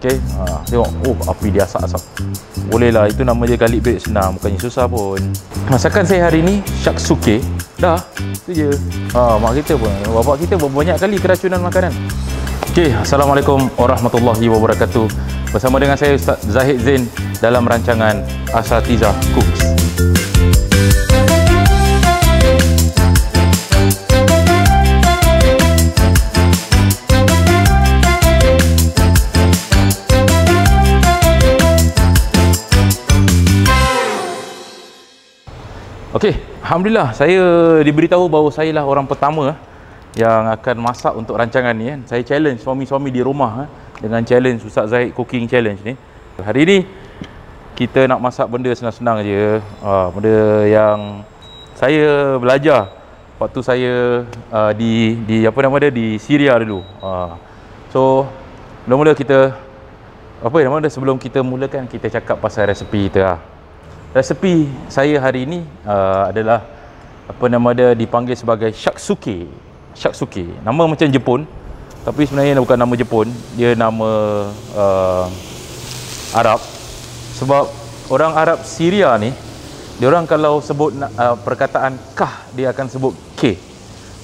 Okey, tengok. Oh, api dia asap-asap. Boleh lah, itu nama dia garlic bread, senang, bukannya susah pun. Masakan saya hari ni shakshuke. Dah, itu je. Mak kita pun, bapak kita banyak kali keracunan makanan. Okey, Assalamualaikum warahmatullahi wabarakatuh. Bersama dengan saya Ustaz Zahid Zain dalam rancangan Asatizah Cooks. Okey, alhamdulillah saya diberitahu bahawa saya lah orang pertama yang akan masak untuk rancangan ni kan. Saya challenge suami-suami di rumah dengan challenge Ustaz Zahid Cooking Challenge ni. Hari ni kita nak masak benda senang-senang je. Benda yang saya belajar waktu saya di apa nama dia, di Syria dulu. So mula-mula kita sebelum kita mulakan, kita cakap pasal resepi kita lah. Resepi saya hari ini adalah apa nama dia, dipanggil sebagai shakshuke. Shakshuke. Nama macam Jepun, tapi sebenarnya bukan nama Jepun, dia nama Arab. Sebab orang Arab Syria ni, dia orang kalau sebut perkataan kah, dia akan sebut ke.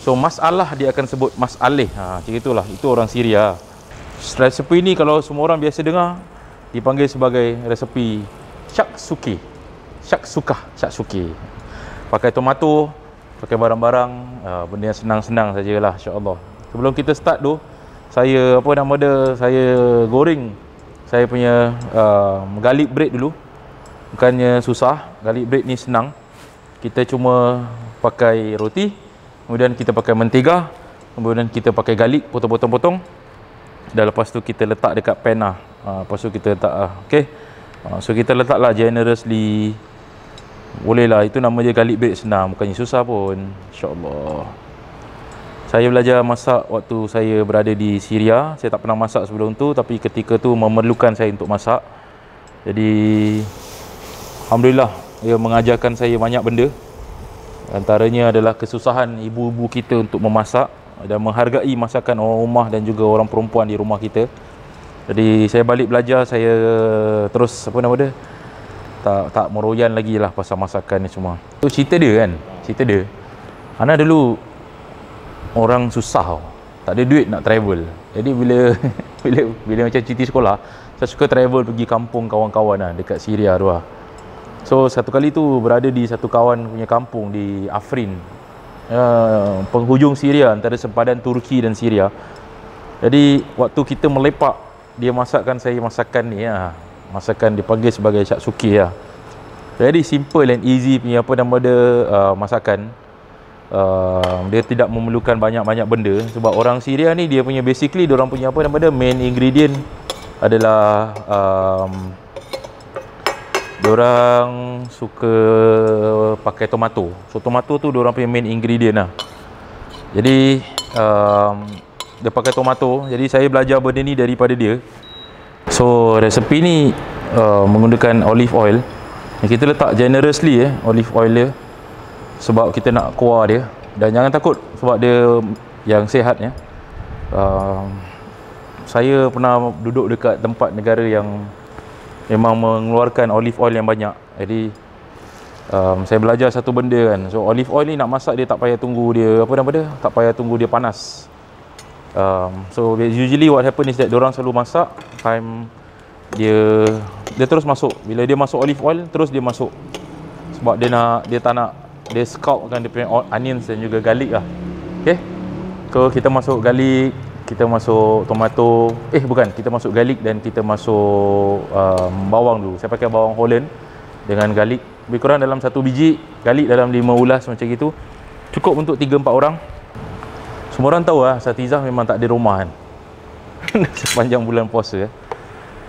So masalah dia akan sebut masalih. Macam itulah. Itu orang Syria. Resepi ni kalau semua orang biasa dengar, dipanggil sebagai resepi shakshuke. Shakshuke. Pakai tomato, pakai barang-barang, benda yang senang-senang sajalah, insya-Allah. Sebelum kita start tu, saya saya goreng saya punya garlic bread dulu. Bukannya susah, garlic bread ni senang. Kita cuma pakai roti, kemudian kita pakai mentega, kemudian kita pakai garlic potong-potong-potong. Dan lepas tu kita letak dekat pan lah. Lepas tu kita letak okey. So kita letaklah generously. Boleh lah, itu nama dia garlic bread, senang, bukannya susah pun, insya-Allah. Saya belajar masak waktu saya berada di Syria. Saya tak pernah masak sebelum tu, tapi ketika tu memerlukan saya untuk masak. Jadi alhamdulillah, dia mengajarkan saya banyak benda. Antaranya adalah kesusahan ibu-ibu kita untuk memasak dan menghargai masakan orang rumah dan juga orang perempuan di rumah kita. Jadi saya balik belajar, saya terus tak meroyan lagi lah pasal masakan ni semua. Tu cerita dia kan, cerita dia. Ana dulu orang susah tau, tak ada duit nak travel. Jadi bila macam cuti sekolah, saya suka travel pergi kampung kawan-kawan lah, dekat Syria tu lah. So satu kali tu berada di satu kawan punya kampung di Afrin, penghujung Syria, antara sempadan Turki dan Syria. Jadi waktu kita melepak, dia masakkan saya masakan ni lah. Masakan dipanggil sebagai shakshuke lah. Very simple and easy punya masakan. Dia tidak memerlukan banyak-banyak benda. Sebab orang Syria ni, dia punya basically, dia orang punya main ingredient adalah dia orang suka pakai tomato. So tomato tu dia orang punya main ingredient lah. Jadi dia pakai tomato. Jadi saya belajar benda ni daripada dia. So resepi ni menggunakan olive oil. Kita letak generously olive oil dia, sebab kita nak kuah dia. Dan jangan takut, sebab dia yang sihat ya. Saya pernah duduk dekat tempat negara yang memang mengeluarkan olive oil yang banyak. Jadi saya belajar satu benda kan. So olive oil ni nak masak, dia tak payah tunggu dia tak payah tunggu dia panas. So usually what happen is that diorang selalu masak, time dia terus masuk. Bila dia masuk olive oil, terus dia masuk. Sebab dia tak nak dia scoutkan dia punya onions dan juga garlic lah. Okay, so kita masuk garlic, kita masuk tomato, kita masuk garlic dan kita masuk bawang dulu. Saya pakai bawang Holland dengan garlic. Lebih kurang dalam 1 biji, garlic dalam 5 ulas macam gitu. Cukup untuk 3-4 orang. Semua orang tahu lah, Asatizah memang tak ada rumah kan sepanjang bulan puasa.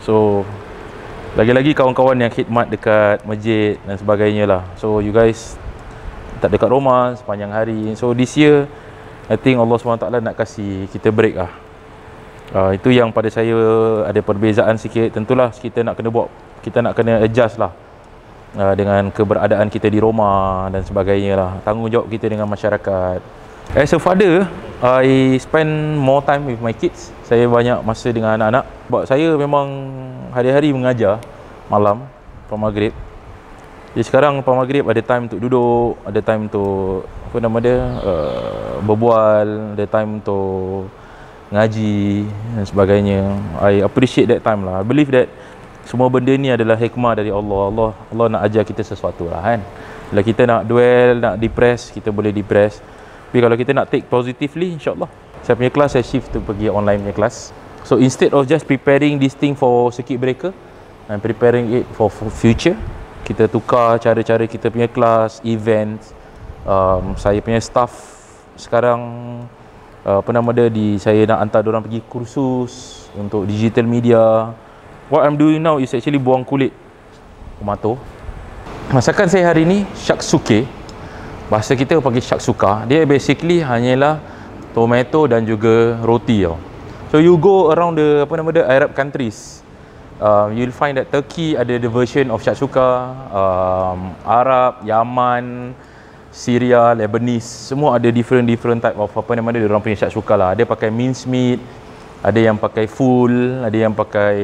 So lagi-lagi kawan-kawan yang khidmat dekat masjid dan sebagainya lah. So you guys tak dekat rumah sepanjang hari. So this year I think Allah SWT nak kasih kita break lah. Itu yang pada saya ada perbezaan sikit. Tentulah kita nak kena adjust lah dengan keberadaan kita di rumah dan sebagainya lah. Tanggungjawab kita dengan masyarakat. As a father, I spend more time with my kids. Saya banyak masa dengan anak-anak. Sebab saya memang hari-hari mengajar malam, lepas maghrib. Jadi sekarang lepas maghrib ada time untuk duduk, ada time untuk apa nama dia, berbual, ada time untuk ngaji dan sebagainya. I appreciate that time lah. I believe that semua benda ni adalah hikmah dari Allah. Allah nak ajar kita sesuatu lah kan. Bila kita nak dwell, nak depress, kita boleh depress. Tapi kalau kita nak take positively, insyaAllah. Saya punya kelas, saya shift to pergi online punya kelas. So instead of just preparing this thing for circuit breaker, I'm preparing it for future. Kita tukar cara-cara kita punya kelas, events. Saya punya staff sekarang, apa nama dia, saya nak hantar diorang pergi kursus untuk digital media. What I'm doing now is actually buang kulit tomato. Masakan saya hari ni shakshuka. Bahasa kita panggil shakshuka. Dia basically hanyalah tomato dan juga roti tau. So you go around the apa nama dia, Arab countries, you'll find that Turkey ada the version of shakshuka, Arab, Yaman, Syria, Lebanese, semua ada different type of apa nama dia, orang punya shakshuka lah. Ada pakai mince meat, ada yang pakai full, ada yang pakai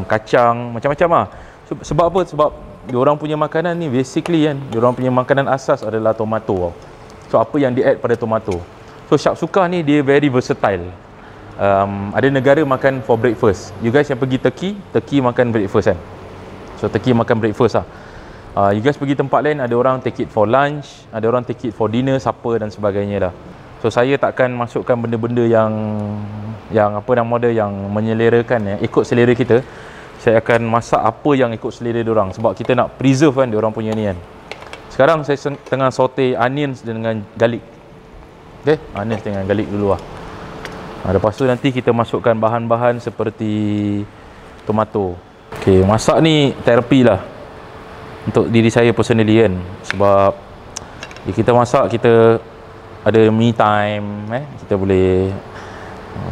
kacang, macam-macam lah. So, sebab apa? Sebab diorang punya makanan ni basically kan, diorang punya makanan asas adalah tomato. So apa yang dia add pada tomato. So shakshuka ni dia very versatile. Ada negara makan for breakfast. You guys yang pergi Turkey makan breakfast kan. So Turkey makan breakfast lah. You guys pergi tempat lain, ada orang take it for lunch, ada orang take it for dinner, supper dan sebagainya lah. So saya takkan masukkan benda-benda yang apa nama dia, yang menyelerakan, yang ikut selera kita. Saya akan masak apa yang ikut selera diorang, sebab kita nak preserve kan diorang punya ni kan. Sekarang saya tengah saute onions dengan garlic. Okay, onions dengan garlic dulu lah. Lepas tu nanti kita masukkan bahan-bahan seperti tomato. Okay, masak ni terapi lah untuk diri saya personally kan. Sebab kita masak, kita ada me time, kita boleh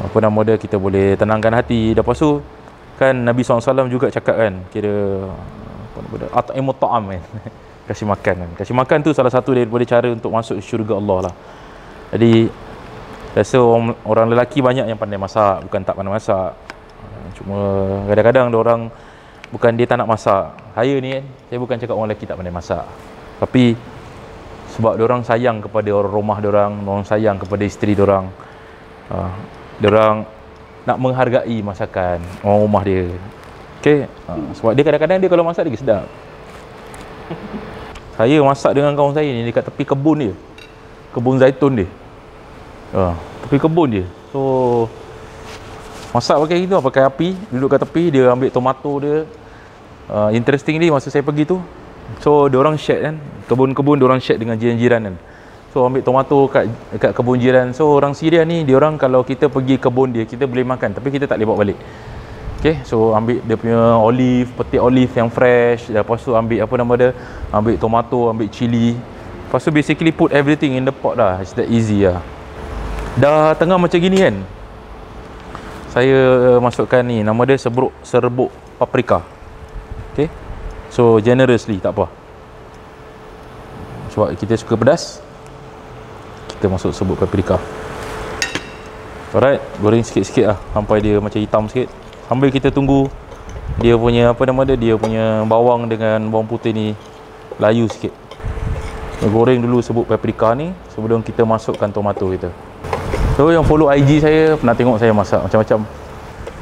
apa nama dia, kita boleh tenangkan hati. Lepas tu kan Nabi SAW juga cakap kan, kira apa nama dia, at'imut ta'am kan. Kasih makan kan. Kasih makan tu salah satu daripada cara untuk masuk syurga Allah lah. Jadi rasa orang lelaki banyak yang pandai masak, bukan tak pandai masak. Cuma kadang-kadang orang bukan dia tak nak masak. Saya ni kan, saya bukan cakap orang lelaki tak pandai masak. Tapi sebab diorang sayang kepada orang rumah diorang, diorang sayang kepada isteri diorang. Diorang nak menghargai masakan orang rumah dia. Okey, sebab dia kadang-kadang dia kalau masak dia sedap. Saya masak dengan kawan saya ni dekat tepi kebun dia. Kebun zaitun dia. Tepi kebun dia. So masak pakai gitu, pakai api, duduk kat tepi, dia ambil tomato dia. Interestingly masa saya pergi tu, so dia orang share kan, kebun-kebun dia orang share dengan jiran-jiran kan. So ambil tomato kat kebun jiran. So orang Syria ni, dia orang kalau kita pergi kebun dia, kita boleh makan tapi kita tak boleh bawa balik. Okay, so ambil dia punya olive, petik olive yang fresh. Lepas tu ambil apa nama dia, ambil tomato, ambil cili. Lepas tu basically put everything in the pot lah. It's that easy lah. Dah tengah macam gini kan, saya masukkan ni, nama dia serbuk paprika. Okay, so generously, tak apa. Sebab kita suka pedas, kita masuk serbuk paprika. Alright, goreng sikit-sikit lah sampai dia macam hitam sikit. Sambil kita tunggu dia punya apa nama dia punya bawang dengan bawang putih ni layu sikit. Kita goreng dulu serbuk paprika ni sebelum kita masukkan tomato kita. So yang follow IG saya pernah tengok saya masak macam-macam.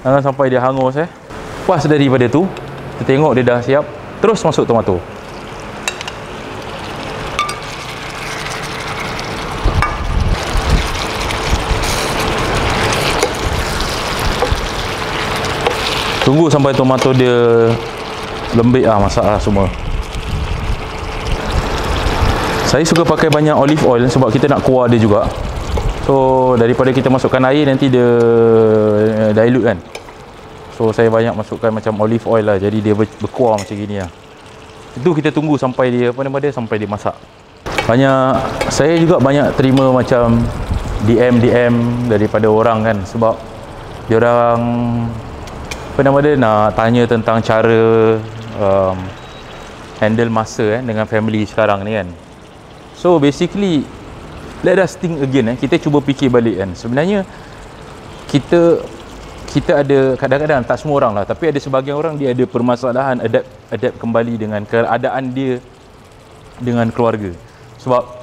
Jangan sampai dia hangus Pas daripada tu, kita tengok dia dah siap, terus masuk tomato. Tunggu sampai tomato dia lembik masak semua. Saya suka pakai banyak olive oil sebab kita nak kuah dia juga. So daripada kita masukkan air nanti dia dilute kan. So saya banyak masukkan macam olive oil lah, jadi dia berkuah macam gini lah. Itu kita tunggu sampai dia apa nama dia, sampai dia masak. Saya juga banyak terima macam DM daripada orang kan, sebab dia orang apa nama dia nak tanya tentang cara handle masa dengan family sekarang ni kan. So basically let us think again. Kita cuba fikir balik kan. Sebenarnya kita ada kadang-kadang, tak semua orang lah, tapi ada sebahagian orang dia ada permasalahan adapt kembali dengan keadaan dia dengan keluarga. Sebab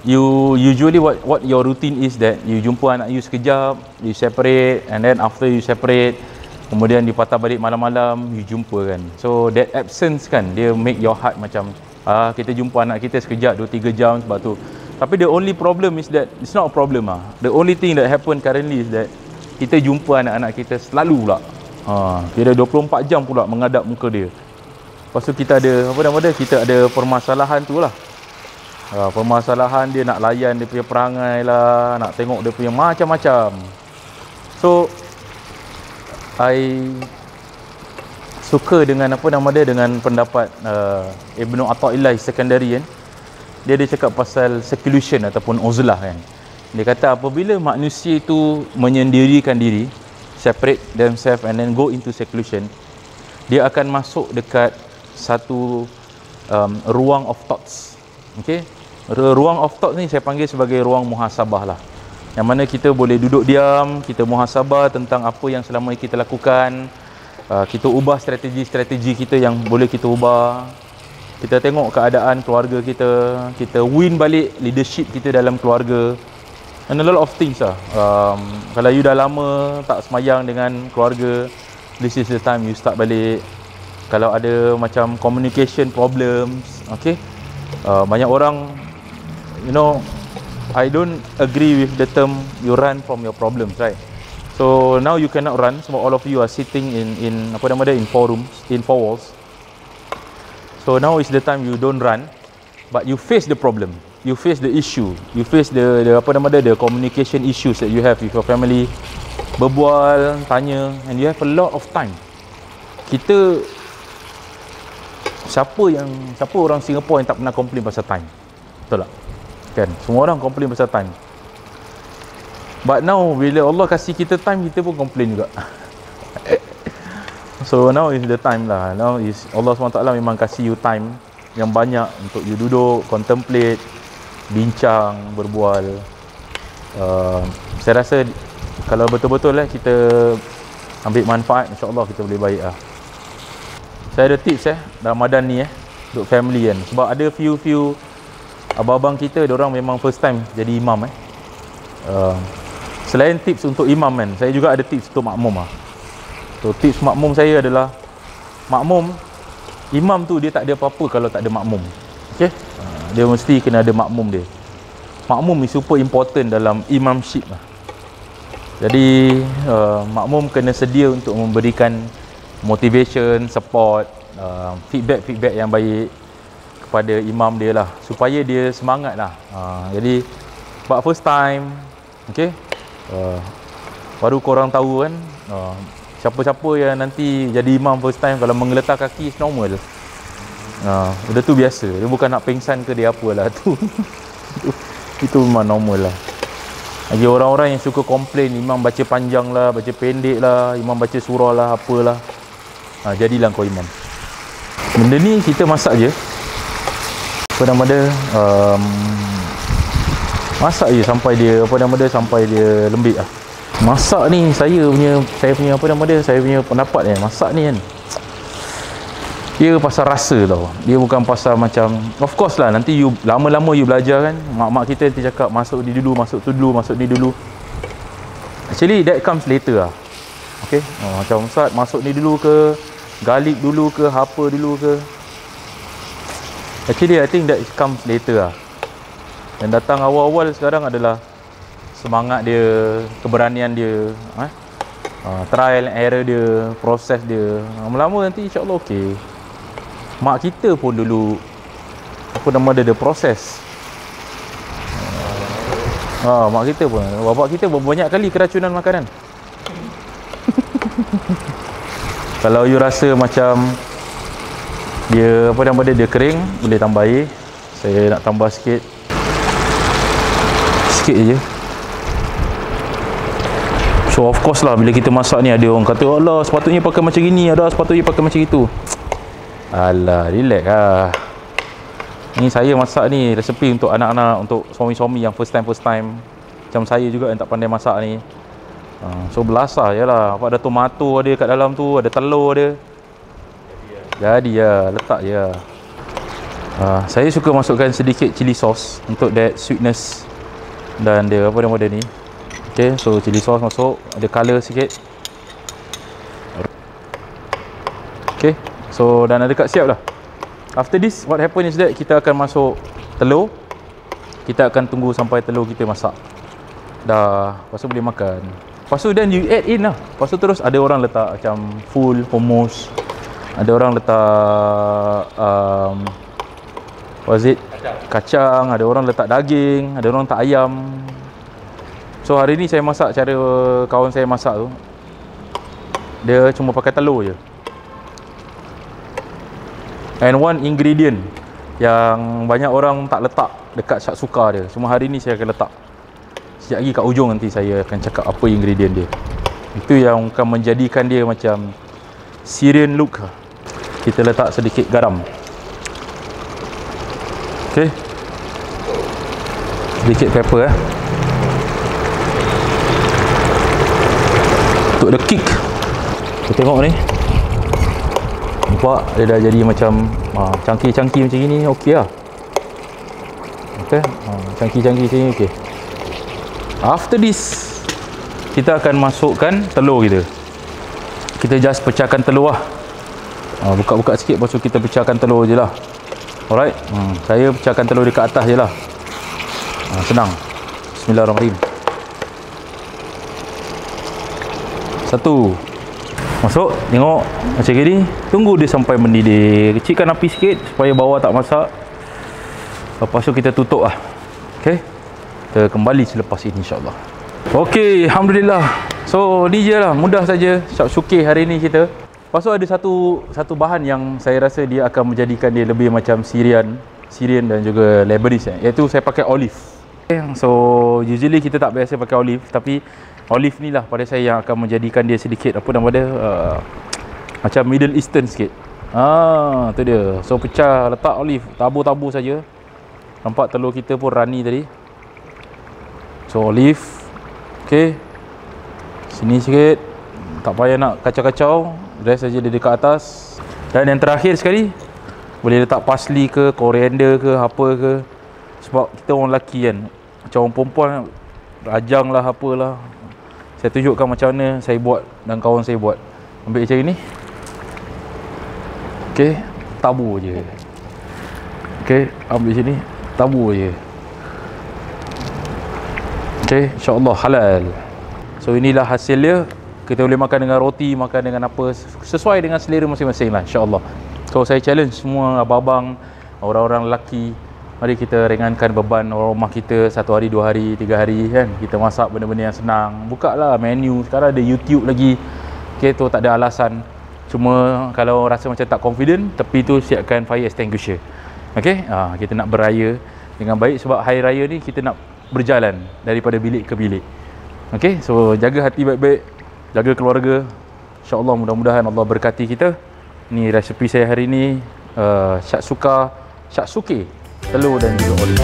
usually what your routine is that you jumpa anak you sekejap, you separate, and then after you separate, kemudian you patah balik malam-malam, you jumpa kan. So that absence kan, dia make your heart macam kita jumpa anak kita sekejap 2-3 jam sebab tu. Tapi the only problem is that it's not a problem lah. The only thing that happen currently is that kita jumpa anak-anak kita selalu pula. Kira 24 jam pula menghadap muka dia. Lepas tu kita ada kita ada permasalahan tu lah. Permasalahan dia nak layan dia punya perangai lah, nak tengok dia punya macam-macam. So I suka dengan dengan pendapat Ibnu Athaillah Secondary kan. Dia ada cakap pasal seclusion ataupun uzlah kan. Dia kata apabila manusia itu menyendirikan diri, separate themselves and then go into seclusion, dia akan masuk dekat satu ruang of thoughts. Okay? Ruang of thoughts ni saya panggil sebagai ruang muhasabah lah. Yang mana kita boleh duduk diam, kita muhasabah tentang apa yang selama ini kita lakukan. Kita ubah strategi-strategi kita yang boleh kita ubah. Kita tengok keadaan keluarga kita, kita win balik leadership kita dalam keluarga. And a lot of things lah. Kalau you dah lama tak semayang dengan keluarga, this is the time you start balik. Kalau ada macam communication problems, okay, banyak orang, you know, I don't agree with the term you run from your problems, right? So now you cannot run sebab all of you are sitting in forums, in four walls. So now is the time you don't run, but you face the problem. You face the issue, you face the communication issues that you have with your family. Berbual, tanya, and you have a lot of time. Siapa orang Singapore yang tak pernah complain pasal time? Betul tak? Kan? Semua orang complain pasal time. But now bila Allah kasih kita time, kita pun complain juga. So now is the time lah. Now is Allah SWT memang kasih you time yang banyak untuk you duduk, contemplate, bincang, berbual. Saya rasa kalau betul-betul kita ambil manfaat, insya-Allah kita boleh baik lah. Saya ada tips Ramadan ni untuk family kan. Sebab ada few abang-abang kita, diorang memang first time jadi imam Selain tips untuk imam kan, saya juga ada tips untuk makmum lah. So tips makmum saya adalah, makmum, imam tu dia tak ada apa-apa kalau tak ada makmum. Okay? Dia mesti kena ada makmum dia. Makmum ni super important dalam imamship lah. Jadi makmum kena sedia untuk memberikan motivation, support, feedback yang baik kepada imam dia lah, supaya dia semangat lah. Jadi buat first time, okay, baru korang tahu kan, siapa-siapa yang nanti jadi imam first time, kalau menggeletar kaki normal. Benda tu biasa. Dia bukan nak pengsan ke dia apalah tu. Itu memang normal lah. Lagi orang-orang yang suka komplain, imam baca panjang lah, baca pendek lah, imam baca surah lah, apalah. Jadilah kau imam. Benda ni kita masak je. Masak je sampai dia sampai dia lembik lah. Masak ni saya punya pendapat ni, masak ni kan, dia pasal rasa tau. Dia bukan pasal macam, of course lah nanti you lama-lama you belajar kan. Mak-mak kita nanti cakap masuk ni dulu, masuk tu dulu, masuk ni dulu. Actually that comes later lah. Okay, macam Ustaz masuk ni dulu ke, garlic dulu ke, apa dulu ke. Actually I think that comes later lah. Yang datang awal-awal sekarang adalah semangat dia, keberanian dia, trial and error dia, proses dia. Lama-lama nanti insya-Allah okey. Mak kita pun dulu ada proses. Mak kita pun, bapak kita banyak kali keracunan makanan. Kalau you rasa macam dia dia kering, boleh tambah air. Saya nak tambah sikit je. So of course lah, bila kita masak ni ada orang kata, Allah sepatutnya pakai macam gini, ada sepatutnya pakai macam itu. Alah, relax lah. Ni saya masak ni resepi untuk anak-anak, untuk suami-suami yang first time macam saya juga yang tak pandai masak ni. So belasah je lah. Apa ada tomato ada kat dalam tu, ada telur dia. Jadi ya, letak je. Saya suka masukkan sedikit chili sauce untuk that sweetness dan dia apa nama dia ni. Okay, so chili sauce masuk, ada colour sikit. Okay, so dah dekat siap dah. After this, what happen is that kita akan masuk telur. Kita akan tunggu sampai telur kita masak. Dah, lepas tu boleh makan. Lepas tu then you add in lah. Lepas tu terus ada orang letak macam full hummus. Ada orang letak what is it? Kacang. Ada orang letak daging. Ada orang letak ayam. So hari ni saya masak cara kawan saya masak tu. Dia cuma pakai telur je. And one ingredient yang banyak orang tak letak dekat shakshuka dia. Cuma hari ni saya akan letak. Sekejap lagi kat ujung nanti saya akan cakap apa ingredient dia. Itu yang akan menjadikan dia macam Syrian look. Kita letak sedikit garam. Okay. Sedikit pepper untuk the kick. Kita tengok ni. Nampak dia dah jadi macam cangkir-cangkir macam ni, okey lah. Okey, cangkir-cangkir macam ni okey. After this, kita akan masukkan telur kita. Kita just pecahkan telur lah. Buka-buka sikit, lepas tu kita pecahkan telur je lah. Alright, saya pecahkan telur dekat atas je lah. Senang. Bismillahirrahmanirrahim. Satu. Masuk, tengok macam gini. Tunggu dia sampai mendidih. Kecilkan api sikit supaya bawah tak masak. Lepas tu kita tutup lah. Okay, kita kembali selepas ini insyaAllah. Okay, Alhamdulillah. So ni je lah, mudah saja shakshuka hari ni kita. Lepas tu ada satu bahan yang saya rasa dia akan menjadikan dia lebih macam Syrian dan juga Lebanese, iaitu saya pakai olive. Okay, so usually kita tak biasa pakai olive, tapi olive ni lah pada saya yang akan menjadikan dia sedikit apa nama dia, macam Middle Eastern sikit. Tu dia. So pecah, letak olive, tabur-tabur saja. Nampak telur kita pun runny tadi. So olive. Okay, sini sikit. Tak payah nak kacau-kacau, rest saja dia dekat atas. Dan yang terakhir sekali, boleh letak parsley ke, koriander ke, apa ke. Sebab kita orang lelaki kan, macam orang perempuan rajang lah apalah. Saya tunjukkan macam mana saya buat dan kawan saya buat. Ambil macam ni. Okey, tabur je. Okey, ambil sini, tabur je. Okey, insya-Allah halal. So inilah hasil dia. Kita boleh makan dengan roti, makan dengan apa, sesuai dengan selera masing-masing lah, insya-Allah. So saya challenge semua abang-abang, orang-orang lelaki, mari kita ringankan beban orang rumah kita 1 hari, 2 hari, 3 hari kan. Kita masak benda-benda yang senang. Buka lah menu. Sekarang ada YouTube lagi. Okay, tu tak ada alasan. Cuma kalau rasa macam tak confident, tepi tu siapkan fire extinguisher. Okay, kita nak beraya dengan baik sebab hari raya ni kita nak berjalan daripada bilik ke bilik. Okay, so jaga hati baik-baik, jaga keluarga. InsyaAllah mudah-mudahan Allah berkati kita. Ni resepi saya hari ni, shakshuka, telur dan juga olive.